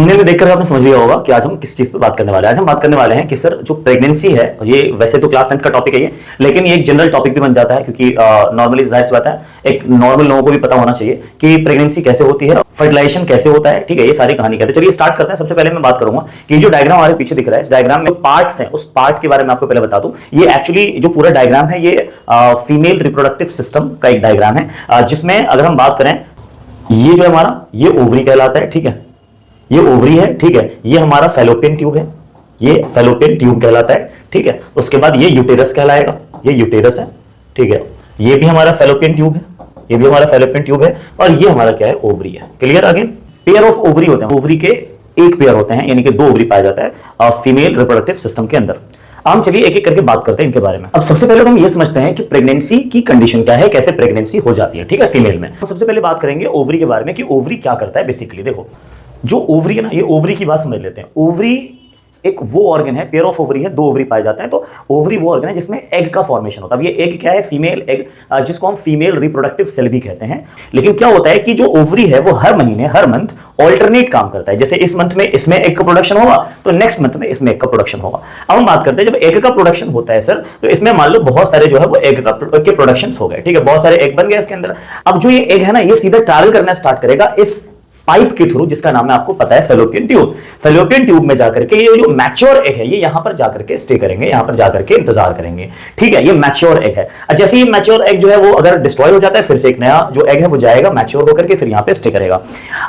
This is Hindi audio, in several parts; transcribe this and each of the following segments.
थंबनेल में देखकर आपने समझ लिया होगा कि आज हम किस चीज पर बात करने वाले हैं। आज हम बात करने वाले हैं कि सर जो प्रेगनेंसी है, ये वैसे तो क्लास 10 का टॉपिक है ये, लेकिन ये एक जनरल टॉपिक भी बन जाता है क्योंकि नॉर्मली जाहिर सी बात है एक नॉर्मल लोगों को भी पता होना चाहिए कि प्रेगनेंसी कैसे होती है, फर्टिलाइजेशन कैसे होता है। ठीक है, ये सारी कहानी कहते हैं। चलिए स्टार्ट करते हैं। सबसे पहले मैं बात करूंगा कि जो डायग्राम हमारे पीछे दिख रहा है, इस डायग्राम में पार्ट्स हैं, उस पार्ट के बारे में आपको पहले बता दूं। ये एक्चुअली जो पूरा डायग्राम है ये फीमेल रिप्रोडक्टिव सिस्टम का एक डायग्राम है, जिसमें अगर हम बात करें, ये जो है हमारा ये ओवरी कहलाता है। ठीक है, ये ओवरी है। ठीक है, ये हमारा फैलोपियन ट्यूब है, ये फैलोपियन ट्यूब कहलाता है। ठीक है, उसके बाद ये यूटेरस कहलाएगा, ये यूटेरस है। ठीक है, ये भी हमारा फैलोपियन ट्यूब है, ये भी हमारा फैलोपियन ट्यूब है, और ये हमारा क्या है, ओवरी है। क्लियर? आगे पेयर ऑफ ओवरी होते हैं, ओवरी के एक पेयर होते हैं, यानी कि दो ओवरी पाया जाता है फीमेल रिप्रोडक्टिव सिस्टम के अंदर। हम चलिए एक एक करके बात करते हैं इनके बारे में। अब सबसे पहले तो हम ये समझते हैं कि प्रेगनेंसी की कंडीशन क्या है, कैसे प्रेगनेंसी हो जाती है। ठीक है, फीमेल में सबसे पहले बात करेंगे ओवरी के बारे में कि ओवरी क्या करता है। बेसिकली देखो, जो ओवरी है ना, ये ओवरी की बात समझ लेते हैं। ओवरी एक वो ऑर्गन है, पेयर ऑफ ओवरी है, दो ओवरी पाए जाते हैं, तो ओवरी वो ऑर्गन है जिसमें एग का फॉर्मेशन होता है। अब ये एग क्या है, फीमेल एग, जिसको हम फीमेल रिप्रोडक्टिव सेल भी कहते हैं। लेकिन क्या होता है कि जो ओवरी है वो हर महीने, हर मंथ ऑल्टरनेट काम करता है। जैसे इस मंथ में इसमें एग का प्रोडक्शन होगा, तो नेक्स्ट मंथ में इसमें एग का प्रोडक्शन होगा। अब हम बात करते हैं, जब एग का प्रोडक्शन होता है सर, तो इसमें मान लो बहुत सारे जो है वो एग के प्रोडक्शन हो गए। ठीक है, बहुत सारे एग बन गए इसके अंदर। अब जो ये एग है ना, ये सीधा ट्रैवल करना स्टार्ट करेगा इस पाइप के थ्रू, जिसका नाम है आपको पता है फैलोपियन ट्यूब। फैलोपियन ट्यूब में जाकर के ये जो मैच्योर एग है, ये यहां पर जाकर के स्टे करेंगे, यहां पर जाकर के इंतजार करेंगे। ठीक है, ये मैच्योर एग है। जैसे ही मैच्योर एग जो है वो अगर डिस्ट्रॉय हो जाता है, फिर से एक नया जो एग है वो जाएगा मैच्योर होकर के, फिर यहां पे स्टे करेगा।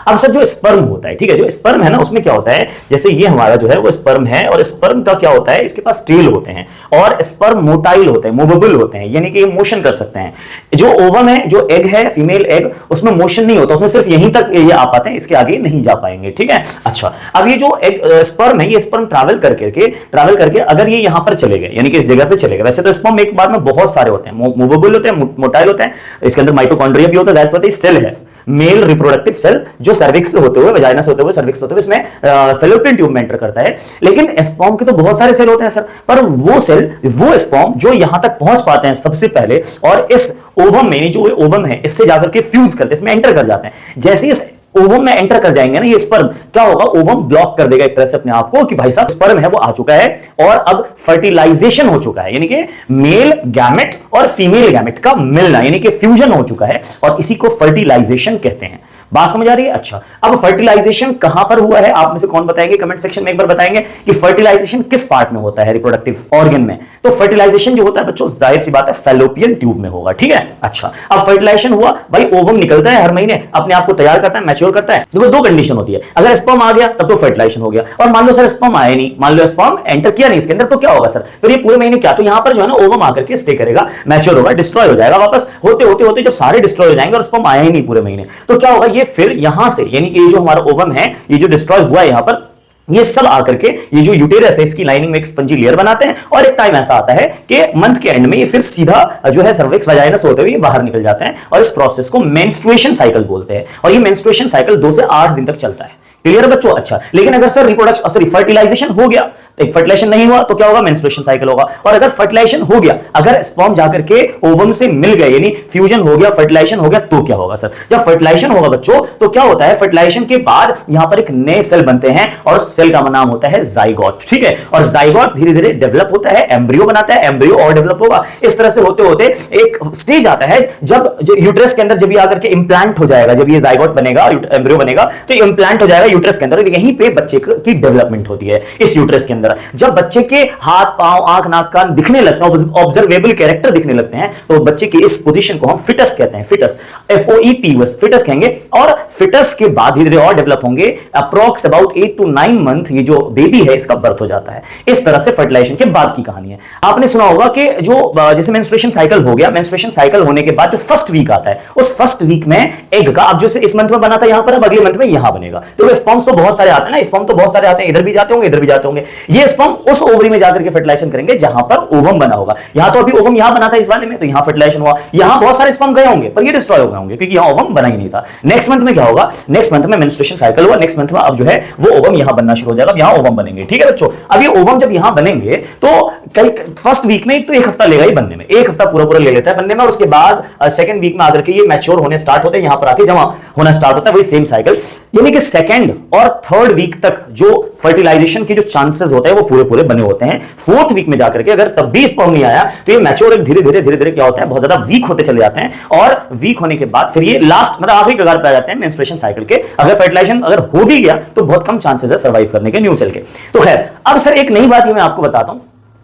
अब सर जो स्पर्म होता है, ठीक है, जो स्पर्म है ना, उसमें क्या होता है, जैसे ये हमारा जो है वो स्पर्म है, और स्पर्म का क्या होता है, इसके पास टेल होते हैं, और स्पर्म मोटाइल होते हैं, मूवेबल होते हैं, यानी कि मोशन कर सकते हैं। जो ओवम है, जो एग है, फीमेल एग, उसमें मोशन नहीं होता, उसमें सिर्फ यहीं तक ये आ पाते हैं, इसके आगे नहीं जा पाएंगे। ठीक है, अच्छा, अब ये जो स्पर्म है, ये स्पर्म ट्रैवल करके अगर ये यहां पर चले गए, यानी कि इस जगह पे चले गए। वैसे तो स्पर्म एक बार में बहुत सारे होते हैं, मूवेबल होते हैं, मोटाइल होते हैं, इसके अंदर माइटोकॉन्ड्रिया भी होता है, जाहिर सी बात है सेल है, मेल रिप्रोडक्टिव सेल, जो सर्विक्स से होते हुए, वजाइना से होते हुए, सर्विक्स होते हुए इसमें फैलोपियन ट्यूब में एंटर करता है। लेकिन स्पर्म के तो बहुत सारे सेल होते हैं सर, पर वो सेल, वो स्पर्म जो यहां तक पहुंच पाते हैं सबसे पहले, और इस ओवम में, जो ओवम है, इससे जाकर के फ्यूज करते हैं, इसमें एंटर कर जाते हैं। जैसे इस ओवम में एंटर कर जाएंगे ना ये स्पर्म, क्या होगा, ओवम ब्लॉक कर देगा एक तरह से अपने आप को कि भाई साहब स्पर्म है वो आ चुका है, और अब फर्टिलाइजेशन हो चुका है, यानी कि मेल गैमेट और फीमेल गैमेट का मिलना, यानी कि फ्यूजन हो चुका है, और इसी को फर्टिलाइजेशन कहते हैं। बात समझ आ रही है? अच्छा, अब फर्टिलाइजेशन कहां पर हुआ है, आप में से कौन बताएंगे, कमेंट सेक्शन में एक बार बताएंगे कि फर्टिलाइजेशन किस पार्ट में होता है रिप्रोडक्टिव ऑर्गन में। तो फर्टिलाइजेशन जो होता है बच्चों, जाहिर सी बात है फैलोपियन ट्यूब में होगा। ठीक है, अच्छा, अब फर्टिलाइजेशन हुआ, भाई ओवम निकलता है हर महीने, अपने आप को तैयार करता है, मैच्योर करता है। देखो, दो कंडीशन होती है, अगर स्पर्म आ गया तब तो फर्टिलाइजेशन हो गया, और मान लो सर स्पर्म आया नहीं, मान लो स्पर्म एंटर किया नहीं इसके अंदर, तो क्या होगा सर, फिर ये पूरे महीने क्या, तो यहां पर जो है ना ओवम आकर के स्टे करेगा, मैच्योर होगा, डिस्ट्रॉय हो जाएगा वापस, होते होते होते जब सारे डिस्ट्रॉय हो जाएंगे और स्पर्म आया ही नहीं पूरे महीने, तो क्या होगा, ये फिर यहां से, यानी कि ये जो हमारा ओवम है, ये जो डिस्ट्रॉय हुआ है यहां पर, ये सब आकर के ये जो यूटेरस है, इसकी लाइनिंग में एक स्पंजी लेयर बनाते हैं, और एक टाइम ऐसा आता है कि मंथ के एंड में ये फिर सीधा जो है सर्विक्स वजाइना से होते हुए बाहर निकल जाते हैं, और इस प्रोसेस को मेंस्ट्रुएशन साइकिल बोलते हैं, और ये मेंस्ट्रुएशन साइकिल 2 से 8 दिन तक चलता है। क्लियर है बच्चों? अच्छा, लेकिन अगर सर रिप्रोडक्शन, सॉरी, फर्टिलाइजेशन हो गया, तो एक फर्टिलाइजेशन नहीं हुआ तो क्या होगा, मेंस्ट्रुएशन साइकिल होगा। और अगर फर्टिलाइजेशन हो गया, अगर स्पर्म जाकर के ओवम से मिल गए, यानी फ्यूजन हो गया, फर्टिलाइजेशन हो गया, तो क्या होगा सर, जब फर्टिलाइजेशन होगा बच्चों, तो क्या होता है, फर्टिलाइजेशन के बाद यहां पर एक नए सेल बनते हैं, और सेल का नाम होता है जाइगोट। ठीक है, और जाइगोट धीरे धीरे डेवलप होता है, एम्ब्रियो बनाता है, एम्ब्रियो और डेवलप होगा, इस तरह से होते होते एक स्टेज आता है जब यूट्रस के अंदर जब ये आकर के इंप्लांट हो जाएगा, जब ये जाइगोट बनेगा, एम्ब्रियो बनेगा, तो ये इंप्लांट हो जाएगा यूट्रस के अंदर, यहीं पे बच्चे की डेवलपमेंट होती है इस यूट्रस के अंदर। जब बच्चे के हाथ, पांव, आंख, नाक, कान दिखने लगते हैं, ऑब्जर्वेबल कैरेक्टर दिखने लगते हैं, तो बच्चे की इस पोजीशन को हम फिटस कहते हैं, फिटस, FOETUS, फिटस कहेंगे। और फिटस के बाद धीरे धीरे और डेवलप होंगे, अप्रॉक्स अबाउट 8 to 9 मंथ ये जो बेबी है इसका बर्थ हो जाता है। इस तरह से फर्टिलाइजेशन के बाद की कहानी है। आपने सुना होगा कि जो जैसे मेंस्ट्रुएशन साइकिल हो गया, मेंस्ट्रुएशन साइकिल होने के बाद जो फर्स्ट वीक आता है, उस फर्स्ट वीक में एग का, अब जैसे इस मंथ में बना था यहां पर, अब अगले मंथ में यहां बनेगा। तो स्पर्म्स तो बहुत सारे आते हैं ना, स्पर्म तो बहुत सारे आते हैं, इधर भी जाते होंगे, इधर भी जाते होंगे। ये स्पर्म उस ओवरी में जाकर के फर्टिलाइजेशन करेंगे जहां पर ओवम बना होगा। यहां तो अभी ओवम यहां बना था इस वाले में, तो यहां फर्टिलाइजेशन हुआ, यहां बहुत सारे स्पर्म गए होंगे, पर ये डिस्ट्रॉय हो गए होंगे क्योंकि यहां ओवम बना ही नहीं था। नेक्स्ट मंथ में क्या होगा, नेक्स्ट मंथ में मेंस्ट्रुएशन साइकिल हुआ, नेक्स्ट मंथ में अब जो है वो ओवम यहां बनना शुरू हो जाएगा, अब यहां ओवम बनेंगे। ठीक है बच्चों, अब ये ओवम जब यहां बनेंगे तो कई फर्स्ट वीक में तो 1 हफ्ता लेगा ही बनने में, 1 हफ्ता पूरा पूरा ले लेता है बनने में, और उसके बाद सेकंड वीक में आकर के ये मैच्योर होने स्टार्ट होते हैं, यहां पर आके जमा होना स्टार्ट होता है, वही सेम साइकिल। यानी कि सेकंड और थर्ड वीक तक जो फर्टिलाइजेशन के जो चांसेस होते हैं वो पूरे पूरे बने होते हैं। फोर्थ वीक में जाकर के अगर तब भी स्पर्म नहीं आया तो ये मैच्योर धीरे धीरे क्या होता है, बहुत ज्यादा वीक होते चले जाते हैं, और वीक होने के बाद फिर ये लास्ट मतलब आखिरी कगार पे आ जाते हैं मेंस्ट्रुएशन साइकिल के। अगर फर्टिलाइजेशन अगर हो भी गया तो बहुत कम चांसेस है सर्वाइव करने के न्यू सेल के। तो खैर, अब सर एक नई बात ये मैं आपको बताता हूं।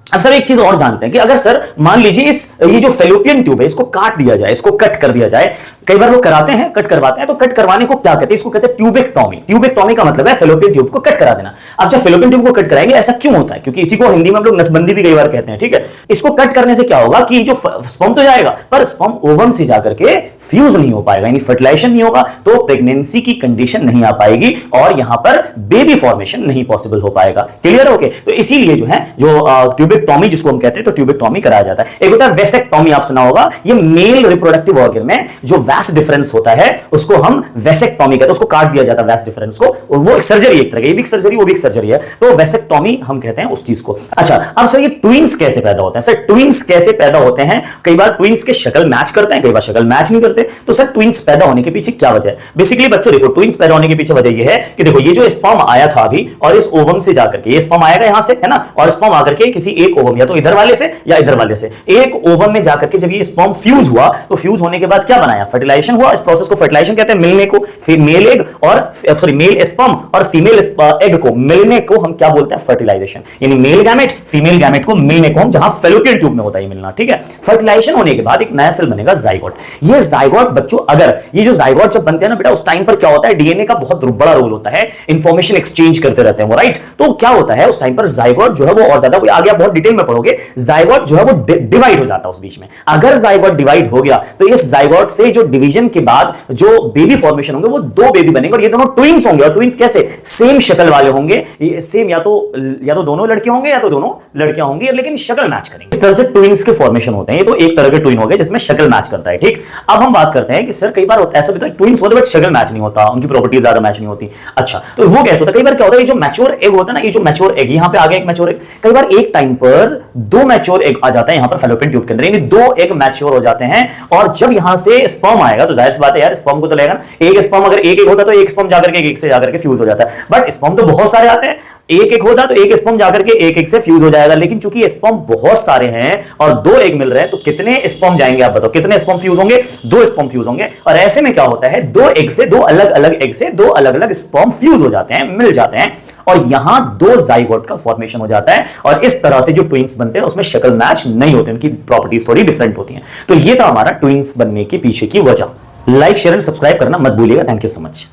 अब सर एक चीज और जानते हैं कि अगर सर मान लीजिए ये जो फेलोपियन ट्यूब है इसको काट दिया जाए, इसको कट कर दिया जाए, कई बार लोग कराते हैं, कट करवाते हैं, तो कट करवाने को क्या कहते हैं? इसको कहते हैं ट्यूबेक्टॉमी। ट्यूबेक्टॉमी का मतलब है फेलोपियन ट्यूब को कट करा देना। अब जब फेलोपियन ट्यूब को कट कराएंगे ऐसा क्यों होता है? क्योंकि इसी को हिंदी में हम लोग नसबंदी भी कई बार कहते हैं, ठीक है। इसको कट करने से क्या होगा कि जो स्पर्म तो जाएगा पर स्पर्म ओवम से जाकर के फ्यूज नहीं हो पाएगा, यानी फर्टिलाइजेशन नहीं होगा, तो प्रेगनेंसी की कंडीशन नहीं आ पाएगी और यहां पर बेबी फॉर्मेशन नहीं पॉसिबल हो पाएगा। क्लियर? ओके। तो इसीलिए जो है जो ट्यूबेक्टॉमी जिसको हम कहते हैं तो ट्यूबेक्टॉमी कराया जाता है। एक होता है वेसेक्टॉमी, आप सुना होगा, ये मेल रिप्रोडक्टिव ऑर्गन में जो वास्ट डिफरेंस होता है उसको हम वेसेक्टॉमी कहते हैं, उसको काट दिया जाता है वास्ट डिफरेंस को, और वो एक सर्जरी, एक तरह की ये भी सर्जरी वो भी सर्जरी है, तो वेसेक्टॉमी हम कहते हैं उस चीज को। अच्छा, अब सर ये ट्विंस कैसे पैदा होते हैं? सर ट्विंस कैसे पैदा होते हैं? कई बार ट्विंस के शक्ल मैच करते हैं, कई बार शक्ल मैच नहीं करते, तो सर ट्विंस पैदा होने के पीछे क्या वजह है? बेसिकली बच्चों देखो, ट्विंस पैदा होने के पीछे वजह ये है कि देखो ये जो स्पर्म आया था अभी और इस ओवम से जाकर के, ये स्पर्म आएगा यहां से, है ना, और स्पर्म आकर के किसी एक ओवम या तो इधर वाले से या इधर वाले से एक ओवम में जाकर के जब ये स्पर्म फ्यूज हुआ तो फ्यूज होने के बाद क्या बनाया? फर्टिलाइजेशन हुआ। इस प्रोसेस को फर्टिलाइजेशन कहते हैं। मिलने को मेल एग और सॉरी मेल स्पर्म और फीमेल एग को मिलने को हम क्या बोलते हैं? फर्टिलाइजेशन। यानी मेल गैमेट फीमेल गैमेट को मिलने को हम, जहां फेलोपियन ट्यूब में होता है मिलना, ठीक है। फर्टिलाइजेशन होने के बाद एक नया सेल बनेगा जाइगोट। ये जाइगोट बच्चों, अगर ये जो जाइगोट जब बनते हैं ना बेटा, उस टाइम पर क्या होता है? डीएनए का बहुत बड़ा रोल होता है, इंफॉर्मेशन एक्सचेंज करते रहते हैं वो, राइट। तो क्या होता है उस टाइम पर जाइगोट जो है वो और ज्यादा, कोई आगे आप बहुत डिटेल में पढ़ोगे, जाइगोट जो है वो डिवाइड हो जाता है उस बीच में। अगर जाइगोट डिवाइड हो गया तो इस जाइगोट से जो डिवीजन के बाद जो बेबी फॉर्मेशन होंगे वो दो बेबी बनेंगे और ये दोनों ट्विंस होंगे। और ट्विंस कैसे? सेम शक्ल वाले होंगे, सेम या तो दोनों लड़के होंगे या तो दोनों लड़कियां होंगी, लेकिन शक्ल मैच करेंगे। इस तरह से ट्विंस के फॉर्मेशन होते हैं। ये तो एक तरह के ट्विन हो गए जिसमें शक्ल मैच करता है, ठीक। अब हम बात करते हैं कि सर कई बार ऐसा भी होता है ट्विंस होते बट शक्ल मैच नहीं होता, उनकी प्रॉपर्टीज ज्यादा मैच नहीं होती। अच्छा, तो वो कैसे होता है? कई बार क्या होता है, ये जो मैच्योर एग होता है ना, ये जो मैच्योर एग, यहां पे आ गया एक मैच्योर एग, कई बार एक टाइम पर दो मैच्योर एग आ जाता है यहां पर फेलोपियन ट्यूब के अंदर, यानी दो एग मैच्योर हो जाते हैं। और जब यहां से स्पर्म आएगा तो जाहिर सी बात है यार, स्पर्म को तो लेगा ना, एक स्पर्म अगर एक होता तो एक स्पर्म जाकर के एक से जाकर के फ्यूज हो जाता है, बट स्पर्म तो बहुत सारे आते हैं, एक होता तो एक स्पर्म जाकर के एक से फ्यूज हो जाएगा। लेकिन चूंकि स्पर्म बहुत सारे हैं और दो एग मिल रहे हैं तो कितने स्पर्म जाएंगे आप बताओ? कितने स्पर्म फ्यूज होंगे? दो स्पर्म फ्यूज होंगे। और ऐसे में क्या होता है, दो एग से दो अलग अलग एग से दो अलग अलग स्पर्म फ्यूज हो जाते हैं, मिल जाते हैं, और यहां दो जाइगोट का फॉर्मेशन हो जाता है। और इस तरह से जो ट्विंस बनते हैं उसमें शक्ल मैच नहीं होते, उनकी प्रॉपर्टीज थोड़ी डिफरेंट होती हैं। तो ये था हमारा ट्विंस बनने के पीछे की वजह। लाइक शेयर एंड सब्सक्राइब करना मत भूलिएगा। Thank you so much.